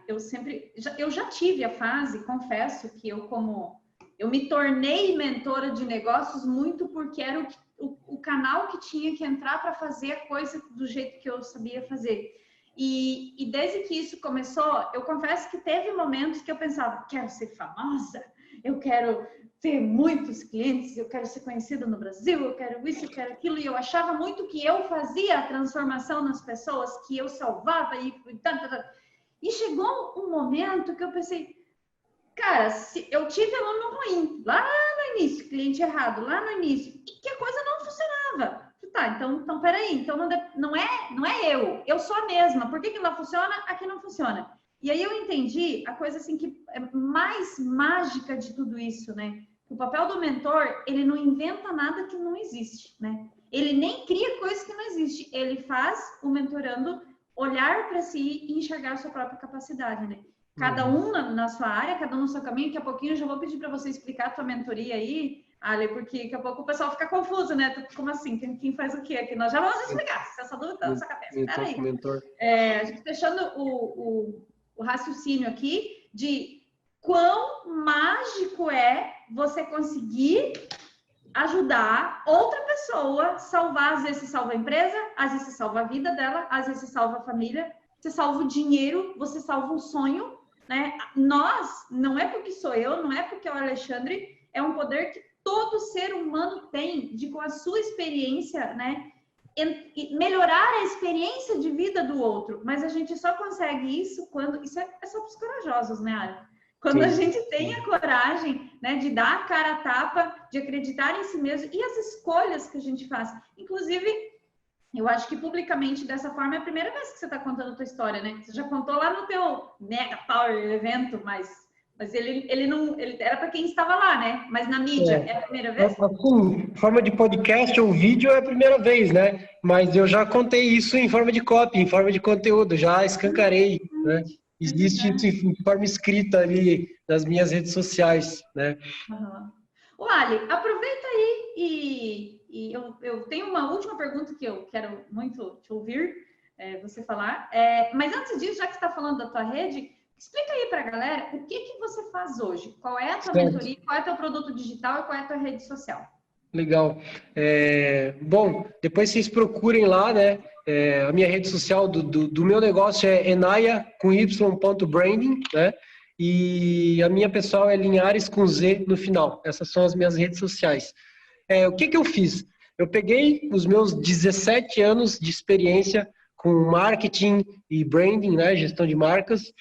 Speaker 1: Eu já tive a fase, confesso que eu me tornei mentora de negócios muito porque era o canal que tinha que entrar para fazer a coisa do jeito que eu sabia fazer. E desde que isso começou, eu confesso que teve momentos que eu pensava, quero ser famosa, eu quero ter muitos clientes, eu quero ser conhecida no Brasil, eu quero isso, eu quero aquilo, e eu achava muito que eu fazia a transformação nas pessoas, que eu salvava e chegou um momento que eu pensei, cara, se eu tive aluno ruim lá no início, cliente errado lá no início, e que a coisa não funcionava. Tá, então peraí, então não é eu sou a mesma, por que lá funciona, aqui não funciona? E aí eu entendi a coisa assim que é mais mágica de tudo isso, né? O papel do mentor, ele não inventa nada que não existe, né? Ele nem cria coisas que não existem. Ele faz o mentorando olhar para si e enxergar a sua própria capacidade, né? Cada um na sua área, cada um no seu caminho. Daqui a pouquinho eu já vou pedir para você explicar a tua mentoria aí, Ale, porque daqui a pouco o pessoal fica confuso, né? Como assim? Quem faz o quê aqui? Nós já vamos explicar. Se essa dúvida tá na sua cabeça. Peraí. A gente fechando o raciocínio aqui de quão mágico é você conseguir ajudar outra pessoa, salvar, às vezes você salva a empresa, às vezes você salva a vida dela, às vezes você salva a família, você salva o dinheiro, você salva um sonho, né? Nós, não é porque sou eu, não é porque é o Alexandre, é um poder que todo ser humano tem de, com a sua experiência, né, melhorar a experiência de vida do outro, mas a gente só consegue isso quando, isso é só para os corajosos, né, Ari? Quando a gente tem a coragem, né, de dar a cara a tapa, de acreditar em si mesmo e as escolhas que a gente faz. Inclusive, eu acho que publicamente dessa forma é a primeira vez que você está contando a tua história, né? Você já contou lá no teu Mega Power evento, mas ele não, ele era para quem estava lá, né? Mas na mídia é a primeira vez?
Speaker 2: Assim, forma de podcast ou vídeo é a primeira vez, né? Mas eu já contei isso em forma de copy, em forma de conteúdo, já escancarei, né? Existe isso em forma escrita ali nas minhas redes sociais, né?
Speaker 1: Uhum. O Ali, aproveita aí e eu tenho uma última pergunta que eu quero muito te ouvir você falar. Mas antes disso, já que você está falando da tua rede, explica aí para a galera o que você faz hoje. Qual é a tua mentoria, qual é o teu produto digital e qual é a tua rede social?
Speaker 2: Legal. Bom, depois vocês procurem lá, né? A minha rede social do meu negócio é Enaya com y.branding, né? E a minha pessoal é Linhares com Z no final. Essas são as minhas redes sociais. O que eu fiz? Eu peguei os meus 17 anos de experiência com marketing e branding, né? Gestão de marcas.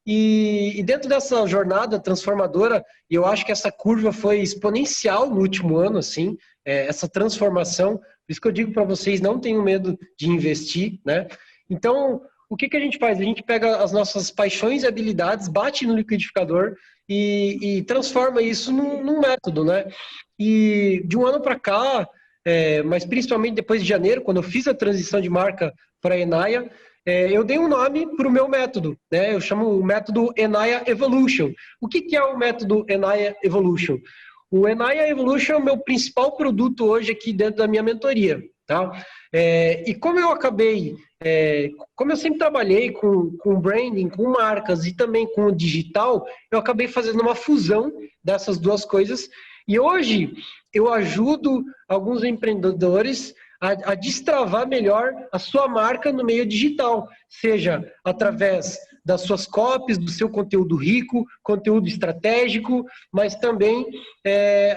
Speaker 2: E dentro dessa jornada transformadora, eu acho que essa curva foi exponencial no último ano, assim, essa transformação. Por isso que eu digo para vocês, não tenham medo de investir, né? Então, o que a gente faz? A gente pega as nossas paixões e habilidades, bate no liquidificador e transforma isso num método, né? E de um ano para cá, mas principalmente depois de janeiro, quando eu fiz a transição de marca para a Enaya, eu dei um nome para o meu método, né? Eu chamo o método Enaya Evolution. O que é o método Enaya Evolution? O Enaya Evolution é o meu principal produto hoje aqui dentro da minha mentoria, tá? E como eu acabei, como eu sempre trabalhei com branding, com marcas e também com o digital, eu acabei fazendo uma fusão dessas duas coisas. E hoje eu ajudo alguns empreendedores a destravar melhor a sua marca no meio digital, seja através das suas copies, do seu conteúdo rico, conteúdo estratégico, mas também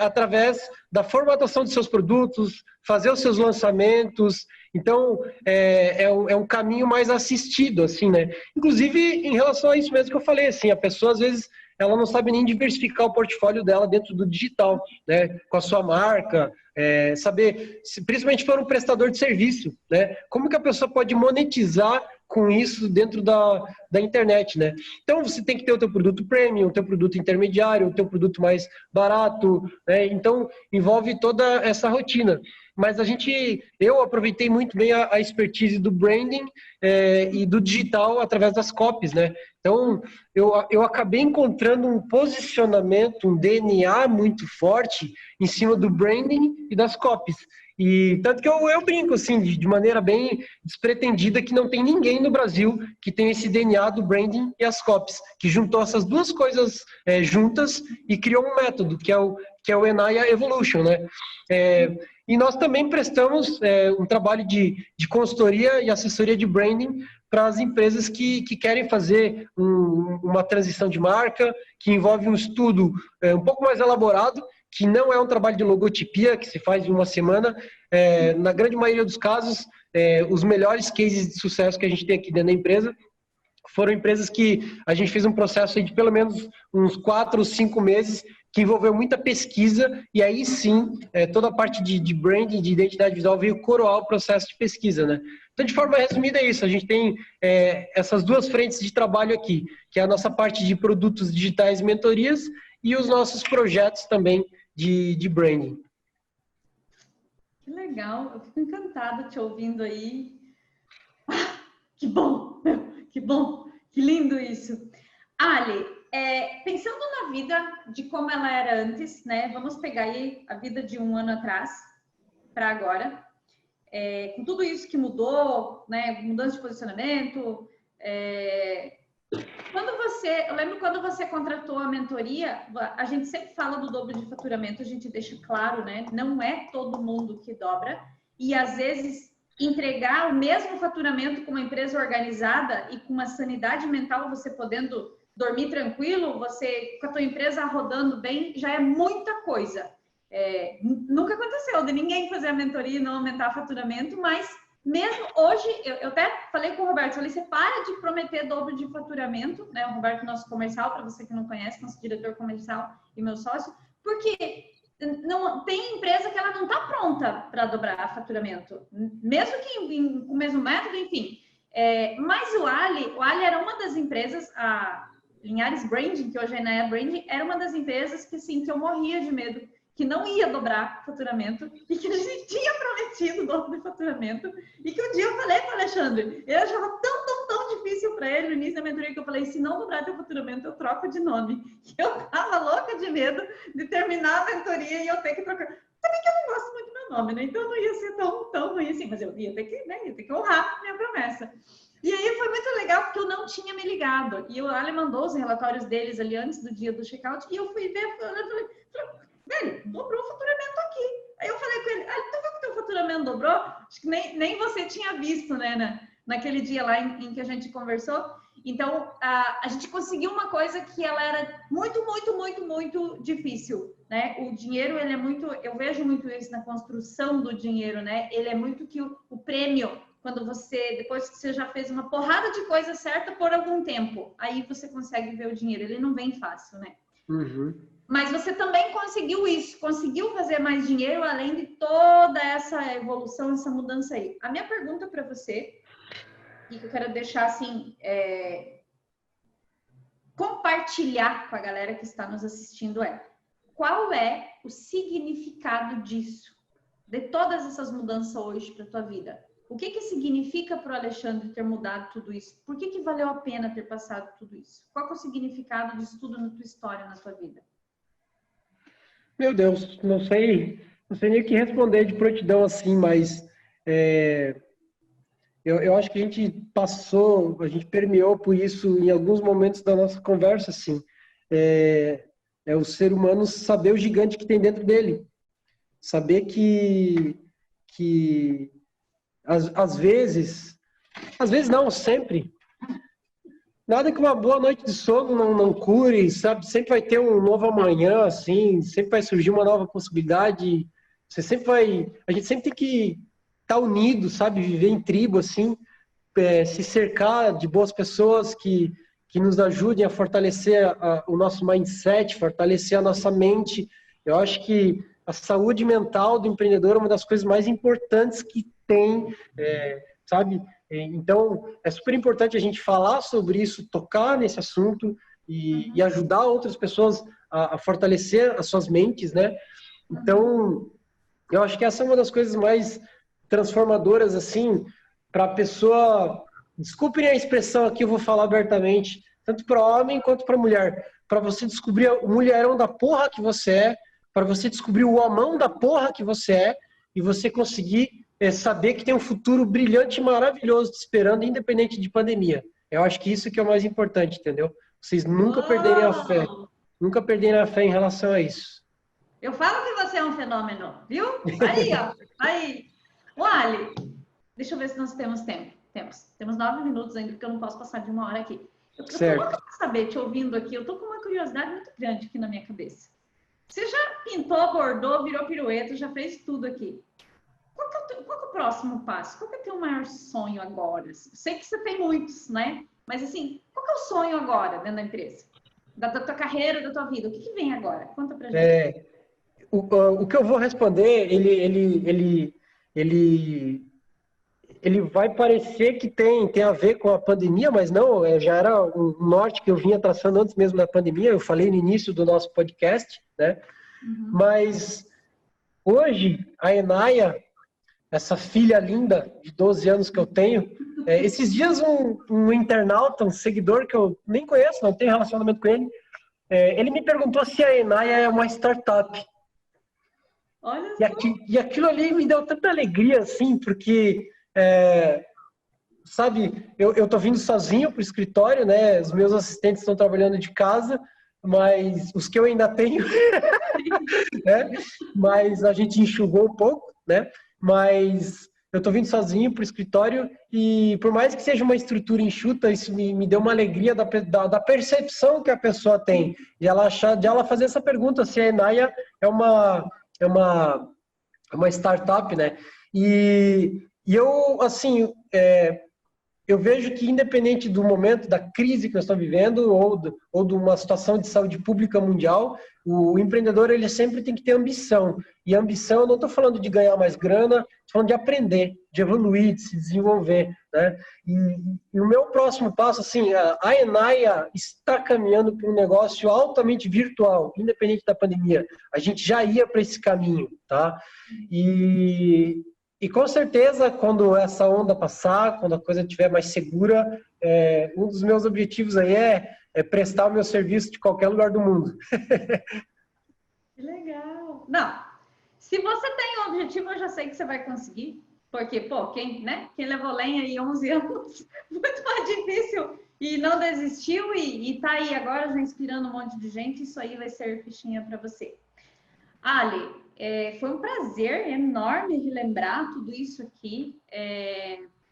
Speaker 2: através da formatação de seus produtos, fazer os seus lançamentos. Então, é um caminho mais assistido, assim, né? Inclusive, em relação a isso mesmo que eu falei, assim, a pessoa, às vezes, ela não sabe nem diversificar o portfólio dela dentro do digital, né? Com a sua marca, saber, principalmente se for um prestador de serviço, né? Como que a pessoa pode monetizar com isso dentro da internet, né? Então, você tem que ter o teu produto premium, o teu produto intermediário, o teu produto mais barato, né? Então, envolve toda essa rotina. Mas eu aproveitei muito bem a expertise do branding e do digital através das copies, né? Então, eu acabei encontrando um posicionamento, um DNA muito forte em cima do branding e das copies. E tanto que eu brinco, assim, de maneira bem despretendida, que não tem ninguém no Brasil que tem esse DNA do branding e as copies, que juntou essas duas coisas juntas e criou um método, que é o Enaya Evolution, né? E nós também prestamos um trabalho de consultoria e assessoria de branding para as empresas que querem fazer uma transição de marca, que envolve um estudo um pouco mais elaborado, que não é um trabalho de logotipia que se faz em uma semana. Na grande maioria dos casos, os melhores cases de sucesso que a gente tem aqui dentro da empresa foram empresas que a gente fez um processo de pelo menos uns 4 ou 5 meses, que envolveu muita pesquisa, e aí sim, toda a parte de branding, de identidade visual veio coroar o processo de pesquisa, né? Então, de forma resumida, é isso. A gente tem essas duas frentes de trabalho aqui, que é a nossa parte de produtos digitais e mentorias, e os nossos projetos também de branding.
Speaker 1: Que legal, eu fico encantada te ouvindo aí. Que bom, que bom, que lindo isso. Ali, pensando na vida de como ela era antes, né? Vamos pegar aí a vida de um ano atrás para agora, com tudo isso que mudou, né? Mudança de posicionamento. Eu lembro quando você contratou a mentoria, a gente sempre fala do dobro de faturamento, a gente deixa claro, né? Não é todo mundo que dobra, e às vezes entregar o mesmo faturamento com uma empresa organizada e com uma sanidade mental, você podendo dormir tranquilo, você com a tua empresa rodando bem, já é muita coisa. Nunca aconteceu de ninguém fazer a mentoria e não aumentar o faturamento, mas mesmo hoje, eu até falei com o Roberto, falei, você para de prometer dobro de faturamento, né? O Roberto, nosso comercial, para você que não conhece, nosso diretor comercial e meu sócio, porque não tem empresa que ela não está pronta para dobrar faturamento, mesmo que com o mesmo método, enfim. Mas o Ali era uma das empresas, a Linhares Branding, que hoje é Enaya Branding, era uma das empresas que, assim, que eu morria de medo, que não ia dobrar faturamento e que a gente tinha prometido o dobro de faturamento e que um dia eu falei para o Alexandre, eu achava tão difícil para ele no início da mentoria que eu falei, se não dobrar teu faturamento, eu troco de nome. E eu tava louca de medo de terminar a mentoria e eu ter que trocar. Também que eu não gosto muito do meu nome, né? Então não ia ser tão ruim assim, mas eu ia ter que honrar minha promessa. E aí foi muito legal porque eu não tinha me ligado. E o Ale mandou os relatórios deles ali antes do dia do checkout e eu fui ver, eu falei, velho, dobrou o faturamento aqui. Aí eu falei com ele, tu viu que o teu faturamento dobrou? Acho que nem você tinha visto, né, naquele dia lá em que a gente conversou. Então, a gente conseguiu uma coisa que ela era muito difícil, né? O dinheiro, ele é muito, eu vejo muito isso na construção do dinheiro, né? Ele é muito que o prêmio, quando depois que você já fez uma porrada de coisa certa por algum tempo, aí você consegue ver o dinheiro, ele não vem fácil, né?
Speaker 2: Uhum.
Speaker 1: Mas você também conseguiu isso, conseguiu fazer mais dinheiro além de toda essa evolução, essa mudança aí. A minha pergunta para você, e que eu quero deixar assim, compartilhar com a galera que está nos assistindo qual é o significado disso, de todas essas mudanças hoje para a tua vida? O que significa para o Alexandre ter mudado tudo isso? Por que valeu a pena ter passado tudo isso? Qual é o significado disso tudo na tua história, na tua vida?
Speaker 2: Meu Deus, não sei nem o que responder de prontidão assim, mas eu acho que a gente permeou por isso em alguns momentos da nossa conversa, assim. É o ser humano saber o gigante que tem dentro dele. Saber que às vezes não, sempre, nada que uma boa noite de sono não cure, sabe? Sempre vai ter um novo amanhã, assim, sempre vai surgir uma nova possibilidade. A gente sempre tem que estar unido, sabe? Viver em tribo, assim, se cercar de boas pessoas que nos ajudem a fortalecer o nosso mindset, fortalecer a nossa mente. Eu acho que a saúde mental do empreendedor é uma das coisas mais importantes que tem, sabe? Então, é super importante a gente falar sobre isso, tocar nesse assunto e ajudar outras pessoas a fortalecer as suas mentes, né? Então, eu acho que essa é uma das coisas mais transformadoras, assim, para a pessoa... Desculpem a expressão aqui, eu vou falar abertamente, tanto para homem quanto para mulher. Para você descobrir o mulherão da porra que você é, para você descobrir o homão da porra que você é, e você conseguir saber que tem um futuro brilhante e maravilhoso te esperando, independente de pandemia. Eu acho que isso que é o mais importante, entendeu? Vocês nunca perderem a fé. Nunca perderem a fé em relação a isso.
Speaker 1: Eu falo que você é um fenômeno, viu? Aí, ó. Aí. O Ali, deixa eu ver se nós temos tempo. Temos 9 minutos ainda, porque eu não posso passar de 1 hora aqui. Eu tô louca pra saber, te ouvindo aqui, eu tô com uma curiosidade muito grande aqui na minha cabeça. Você já pintou, bordou, virou pirueta, já fez tudo aqui. Qual que é o próximo passo? Qual que é o teu maior sonho agora? Sei que você tem muitos, né? Mas assim, qual que é o sonho agora dentro da empresa? Da tua carreira, da tua vida? O que vem agora? Conta pra gente.
Speaker 2: O que eu vou responder, ele vai parecer que tem a ver com a pandemia, mas não, já era um norte que eu vinha traçando antes mesmo da pandemia, eu falei no início do nosso podcast, né? Uhum. Mas hoje, a Enaia, essa filha linda de 12 anos que eu tenho, esses dias um internauta, um seguidor que eu nem conheço, não tenho relacionamento com ele, ele me perguntou se a Enaia é uma startup.
Speaker 1: Olha
Speaker 2: e aquilo ali me deu tanta alegria, assim, porque, sabe, eu tô vindo sozinho pro escritório, né? Os meus assistentes estão trabalhando de casa, mas os que eu ainda tenho, né? Mas a gente enxugou um pouco, né? Mas eu tô vindo sozinho pro escritório e por mais que seja uma estrutura enxuta, isso me deu uma alegria da percepção que a pessoa tem. E ela fazer essa pergunta se a Enaia é uma startup, né? E eu, assim, eu vejo que independente do momento da crise que nós estamos vivendo ou de uma situação de saúde pública mundial, o empreendedor ele sempre tem que ter ambição. E ambição, eu não estou falando de ganhar mais grana, estou falando de aprender, de evoluir, de se desenvolver, né? E o meu próximo passo, assim, a Enaia está caminhando para um negócio altamente virtual, independente da pandemia. A gente já ia para esse caminho, tá? E com certeza, quando essa onda passar, quando a coisa estiver mais segura, um dos meus objetivos aí é prestar o meu serviço de qualquer lugar do mundo.
Speaker 1: Que legal! Não, se você tem um objetivo, eu já sei que você vai conseguir. Porque, quem levou lenha aí 11 anos, muito mais difícil e não desistiu e tá aí agora já inspirando um monte de gente, isso aí vai ser fichinha para você. Ali, foi um prazer enorme relembrar tudo isso aqui.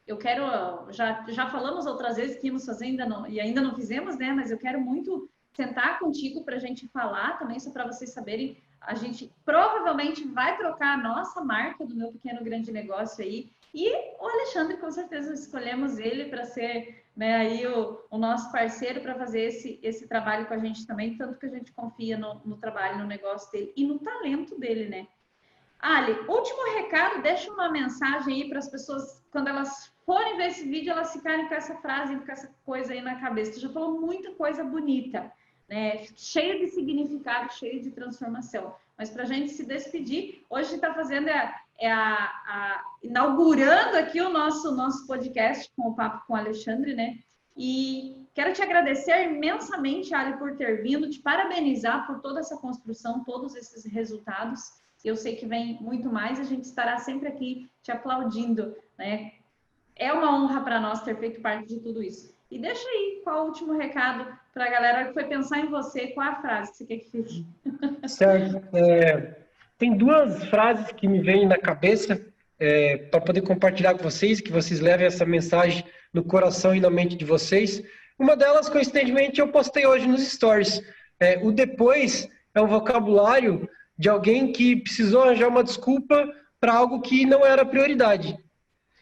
Speaker 1: Eu quero, já falamos outras vezes que íamos fazer e ainda não fizemos, né? Mas eu quero muito sentar contigo para a gente falar também, só para vocês saberem. A gente provavelmente vai trocar a nossa marca do Meu Pequeno Grande Negócio aí. E o Alexandre, com certeza, escolhemos ele para ser, né, aí o nosso parceiro para fazer esse trabalho com a gente também, tanto que a gente confia no trabalho, no negócio dele e no talento dele, né? Ali, último recado, deixa uma mensagem aí para as pessoas, quando elas forem ver esse vídeo, elas ficarem com essa frase, com essa coisa aí na cabeça. Tu já falou muita coisa bonita, né? Cheio de significado, cheio de transformação. Mas para a gente se despedir, hoje está fazendo inaugurando aqui o nosso podcast com o Papo com o Alexandre, né? E quero te agradecer imensamente, Ali, por ter vindo, te parabenizar por toda essa construção, todos esses resultados. Eu sei que vem muito mais, a gente estará sempre aqui te aplaudindo, né? É uma honra para nós ter feito parte de tudo isso. E deixa aí qual o último recado para a galera que foi pensar em você, qual a frase que você quer que fique?
Speaker 2: Certo. Tem 2 frases que me vêm na cabeça para poder compartilhar com vocês, que vocês levem essa mensagem no coração e na mente de vocês. Uma delas, coincidentemente, eu postei hoje nos stories. O depois é um vocabulário de alguém que precisou arranjar uma desculpa para algo que não era prioridade.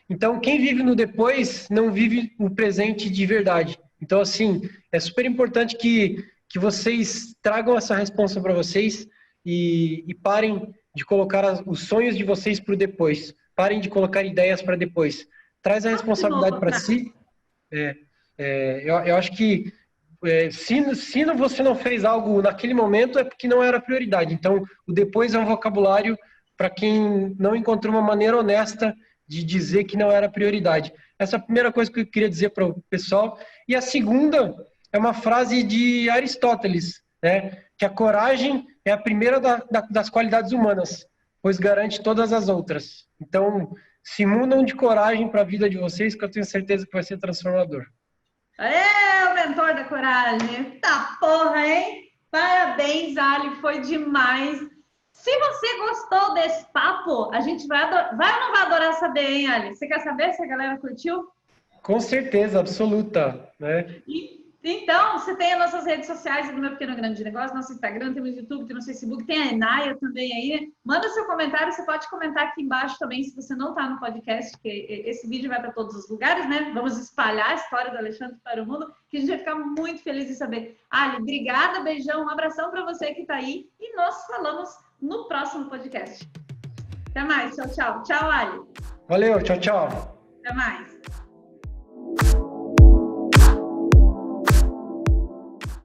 Speaker 2: Então, quem vive no depois não vive o presente de verdade. Então, assim, é super importante que vocês tragam essa responsa para vocês e parem de colocar os sonhos de vocês para o depois. Parem de colocar ideias para depois. Traz a responsabilidade para si. Eu acho que se você não fez algo naquele momento é porque não era prioridade. Então, o depois é um vocabulário para quem não encontrou uma maneira honesta de dizer que não era prioridade. Essa é a primeira coisa que eu queria dizer para o pessoal. E a segunda é uma frase de Aristóteles, né? Que a coragem é a primeira das qualidades humanas. pois garante todas as outras. Então, se mundam de coragem para a vida de vocês, que eu tenho certeza que vai ser transformador.
Speaker 1: É o mentor da coragem. Tá porra, hein? Parabéns, Ali, foi demais. Se você gostou desse papo, a gente vai ou não vai adorar saber, hein, Ali? Você quer saber se a galera curtiu?
Speaker 2: Com certeza, absoluta, né?
Speaker 1: Então, você tem as nossas redes sociais do Meu Pequeno Grande Negócio, nosso Instagram, temos YouTube, temos Facebook, tem a Enaia também aí. Manda seu comentário, você pode comentar aqui embaixo também, se você não está no podcast, que esse vídeo vai para todos os lugares, né? Vamos espalhar a história do Alexandre para o mundo, que a gente vai ficar muito feliz em saber. Ali, obrigada, beijão, um abração para você que está aí e nós falamos no próximo podcast. Até mais, tchau, tchau. Tchau, Ali.
Speaker 2: Valeu, tchau, tchau.
Speaker 1: Até mais.